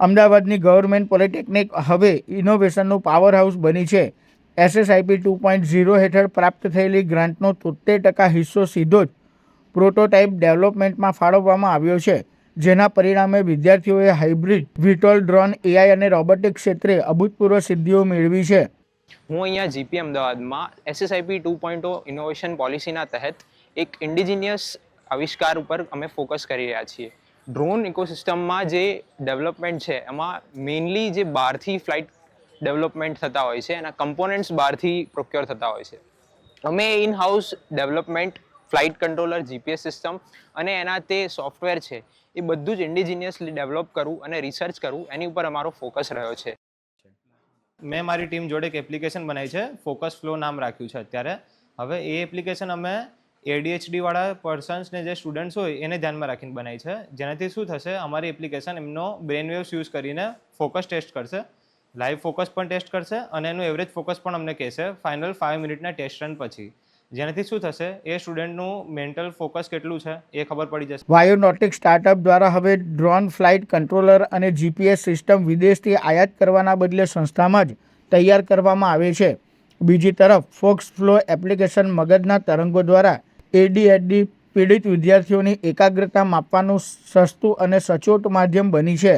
અમદાવાદની government polytechnic હવે ઇનોવેશનનું power house બની છે. SSIP 2.0 હેઠળ પ્રાપ્ત થયેલી ગ્રાન્ટનો 73% હિસ્સો સીધો જ પ્રોટોટાઇપ ડેવલપમેન્ટમાં ફાળવવામાં આવ્યો છે, જેના પરિણામે વિદ્યાર્થીઓએ હાઇબ્રિડ, VTOL, ડ્રોન, AI અને રોબોટિક ક્ષેત્રે અભૂતપૂર્વ સિદ્ધિઓ મેળવી છે. હું અહીંયા જીપી અમદાવાદમાં SSIP 2.0 ઇનોવેશન પોલિસીના તહેત એક ઇન્ડિજિનિયસ આવિષ્કાર ઉપર અમે ફોકસ કરી રહ્યા છીએ. ડ્રોન ઇકોસિસ્ટમમાં જે ડેવલપમેન્ટ છે એમાં મેઇનલી જે બહારથી ફ્લાઇટ ડેવલપમેન્ટ થતા હોય છે એના કમ્પોનન્ટ્સ બહારથી પ્રોક્યોર થતા હોય છે. અમે in house development, flight controller, GPS system અને એના તે સોફ્ટવેર છે એ બધું જ ઇન્ડિજિનિયસલી ડેવલપ કરવું અને રિસર્ચ કરવું એની ઉપર અમારો ફોકસ રહ્યો છે. મેં મારી ટીમ જોડે એક એપ્લિકેશન બનાવી છે, ફોકસ ફ્લો નામ રાખ્યું છે અત્યારે. હવે એ એપ્લિકેશન અમે ADHD વાળા પર્સન્સને જે સ્ટુડન્ટ્સ હોય એને ધ્યાનમાં રાખીને બનાવી છે, જેનાથી શું થશે, અમારી એપ્લિકેશન એમનો બ્રેન વેવ્સ યુઝ કરીને ફોકસ ટેસ્ટ કરશે, લાઈવ ફોકસ પણ ટેસ્ટ કરશે અને એનું એવરેજ ફોકસ પણ અમને કહેશે ફાઇનલ 5 મિનિટના ટેસ્ટ રન પછી. જેનાથી શું થશે, એ સ્ટુડન્ટનું મેન્ટલ ફોકસ કેટલું છે એ ખબર પડી જશે. વાયોનોટિક સ્ટાર્ટઅપ દ્વારા હવે ડ્રોન, ફ્લાઇટ કંટ્રોલર અને GPS સિસ્ટમ વિદેશથી આયાત કરવાના બદલે સંસ્થામાં જ તૈયાર કરવામાં આવે છે. બીજી તરફ ફોકસ ફ્લો એપ્લિકેશન મગજના તરંગો દ્વારા ADHD પીડિત વિદ્યાર્થીઓની એકાગ્રતા માપવાનું સસ્તું અને સચોટ માધ્યમ બની છે.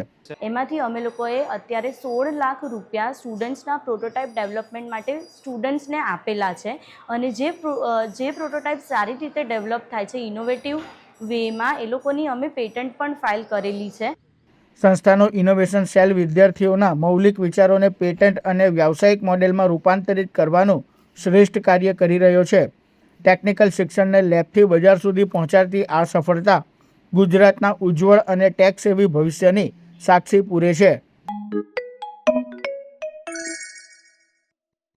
એમાંથી અમે લોકોએ અત્યારે 16 લાખ રૂપિયા સ્ટુડન્ટ્સના પ્રોટોટાઇપ ડેવલપમેન્ટ માટે સ્ટુડન્ટ્સને આપેલા છે અને જે પ્રોટોટાઇપ સારી રીતે ડેવલપ થાય છે ઇનોવેટિવ વેમાં, એ લોકોની અમે પેટન્ટ પણ ફાઇલ કરેલી છે. સંસ્થાનો ઇનોવેશન સેલ વિદ્યાર્થીઓના મૌલિક વિચારોને પેટન્ટ અને વ્યાવસાયિક મોડેલમાં રૂપાંતરિત કરવાનું શ્રેષ્ઠ કાર્ય કરી રહ્યો છે. ટેકનિકલ શિક્ષણને લેબથી બજાર સુધી પહોંચાડતી આ સફળતા ગુજરાતના ઉજ્જવળ અને ટેક સેવી ભવિષ્યની સાક્ષી પૂરે છે.